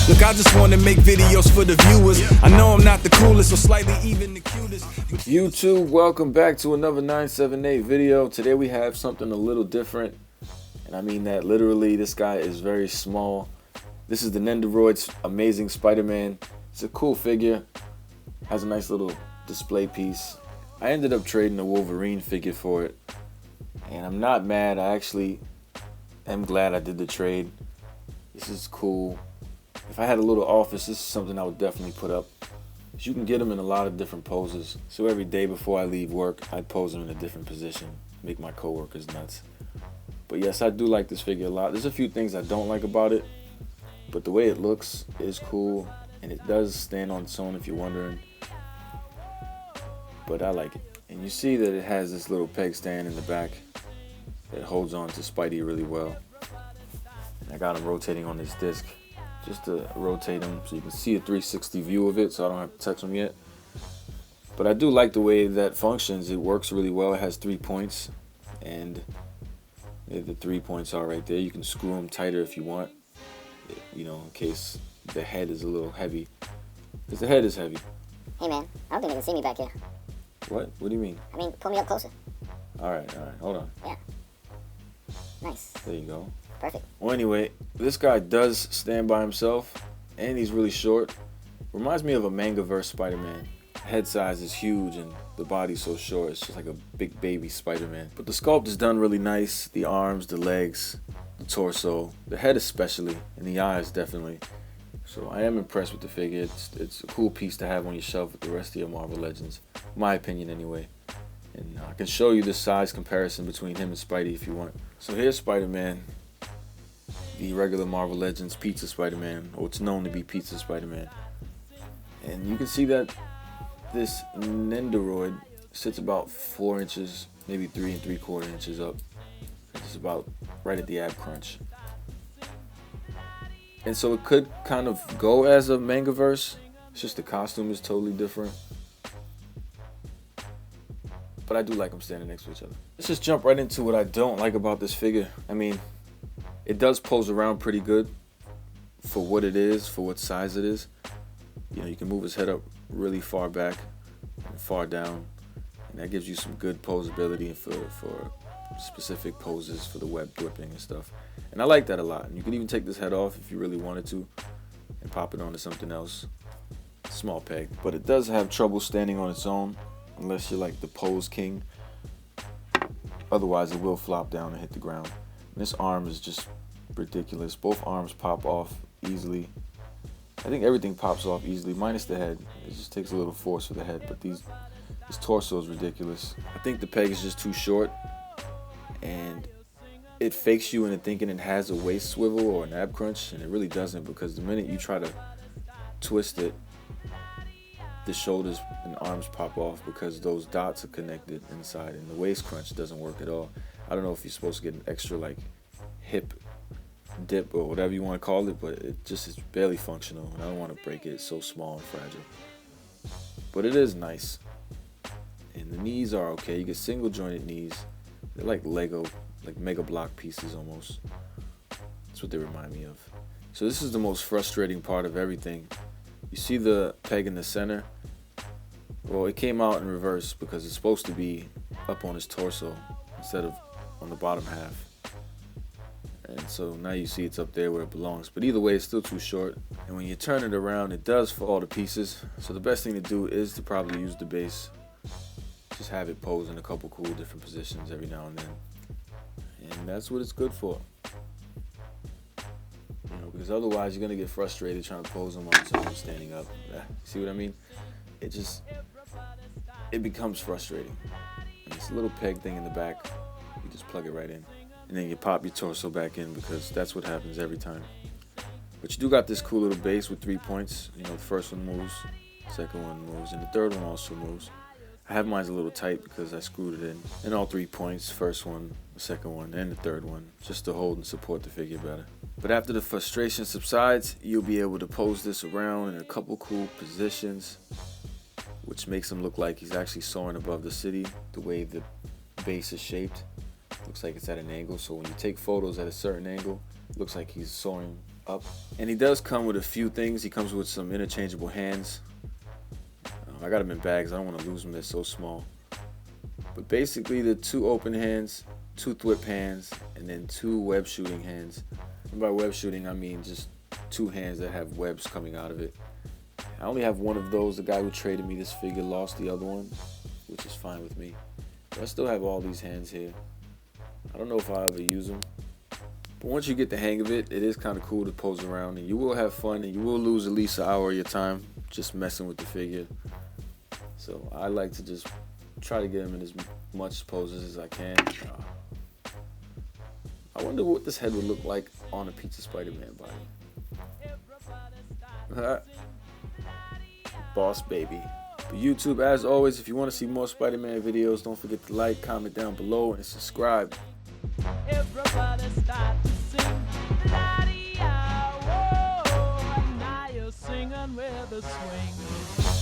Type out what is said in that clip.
Look, I just wanna make videos for the viewers. I know I'm not the coolest or slightly even the cutest. YouTube, welcome back to another 978 video. Today we have something a little different, and I mean that literally. This guy is very small. This is the Nendoroids Amazing Spider-Man. It's a cool figure, has a nice little display piece. I ended up trading a Wolverine figure for it, and I'm not mad. I actually am glad I did the trade. This is cool. If I had a little office, this is something I would definitely put up. You can get them in a lot of different poses. So every day before I leave work, I'd pose them in a different position. Make my coworkers nuts. But yes, I do like this figure a lot. There's a few things I don't like about it, but the way it looks is cool, and it does stand on its own if you're wondering. But I like it. And you see that it has this little peg stand in the back that holds on to Spidey really well. And I got him rotating on this disc just to rotate him so you can see a 360 view of it, so I don't have to touch him yet. But I do like the way that functions. It works really well. It has 3 points, and there the 3 points are right there. You can screw them tighter if you want, you know, in case the head is a little heavy, because the head is heavy. Hey man, I don't think they can see me back here. What do you mean? I mean, pull me up closer. Alright, hold on. Yeah. Nice. There you go. Perfect. Well, anyway, this guy does stand by himself, and he's really short. Reminds me of a Mangaverse Spider-Man. Head size is huge, and the body's so short. It's just like a big baby Spider-Man. But the sculpt is done really nice. The arms, the legs, the torso, the head especially, and the eyes definitely. So I am impressed with the figure. It's a cool piece to have on your shelf with the rest of your Marvel Legends. My opinion anyway. And I can show you the size comparison between him and Spidey if you want. So here's Spider-Man, the regular Marvel Legends Pizza Spider-Man, or it's known to be Pizza Spider-Man. And you can see that this Nendoroid sits about 4 inches, maybe 3 3/4 inches up. It's about right at the ab crunch. And so it could kind of go as a Mangaverse. It's just the costume is totally different. But I do like them standing next to each other. Let's just jump right into what I don't like about this figure. I mean, it does pose around pretty good for what it is, for what size it is. You know, you can move his head up really far back and far down, and that gives you some good posability for specific poses for the web whipping and stuff. And I like that a lot. And you can even take this head off if you really wanted to and pop it onto something else. Small peg, but it does have trouble standing on its own unless you're like the pose king. Otherwise it will flop down and hit the ground. And this arm is just ridiculous. Both arms pop off easily. I think everything pops off easily minus the head. It just takes a little force for the head, but this torso is ridiculous. I think the peg is just too short, and it fakes you into thinking it has a waist swivel or an ab crunch, and it really doesn't, because the minute you try to twist it, the shoulders and arms pop off because those dots are connected inside, and the waist crunch doesn't work at all. I don't know if you're supposed to get an extra like hip dip or whatever you want to call it, but it just is barely functional, and I don't want to break it. It's so small and fragile. But it is nice. And the knees are okay. You get single jointed knees. They're like Lego, like Mega Block pieces almost. That's what they remind me of. So this is the most frustrating part of everything. You see the peg in the center? Well, it came out in reverse because it's supposed to be up on his torso instead of on the bottom half. And so now you see it's up there where it belongs. But either way, it's still too short. And when you turn it around, it does fall to pieces. So the best thing to do is to probably use the base. Just have it pose in a couple cool different positions every now and then. And that's what it's good for. You know, because otherwise you're going to get frustrated trying to pose them on its own standing up. See what I mean? It becomes frustrating. And this little peg thing in the back, you just plug it right in. And then you pop your torso back in, because that's what happens every time. But you do got this cool little base with 3 points. You know, the first one moves, the second one moves, and the third one also moves. I have mine a little tight because I screwed it in. And all 3 points, first one, the second one, and the third one, just to hold and support the figure better. But after the frustration subsides, you'll be able to pose this around in a couple cool positions, which makes him look like he's actually soaring above the city, the way the base is shaped. Looks like it's at an angle, so when you take photos at a certain angle, it looks like he's soaring up. And he does come with a few things. He comes with some interchangeable hands. I got them in bags. I don't want to lose them. They're so small. But basically, the 2 open hands, 2 thwip hands, and then 2 web shooting hands. And by web shooting, I mean just 2 hands that have webs coming out of it. I only have one of those. The guy who traded me this figure lost the other one, which is fine with me. But I still have all these hands here. I don't know if I'll ever use them. But once you get the hang of it, it is kind of cool to pose around. And you will have fun, and you will lose at least an hour of your time just messing with the figure. So I like to just try to get him in as much poses as I can. I wonder what this head would look like on a Pizza Spider-Man body. Boss baby. But YouTube, as always, if you want to see more Spider-Man videos, don't forget to like, comment down below, and subscribe. Everybody start to sing, la-dee-ah, whoa, and now you're singing with a swing.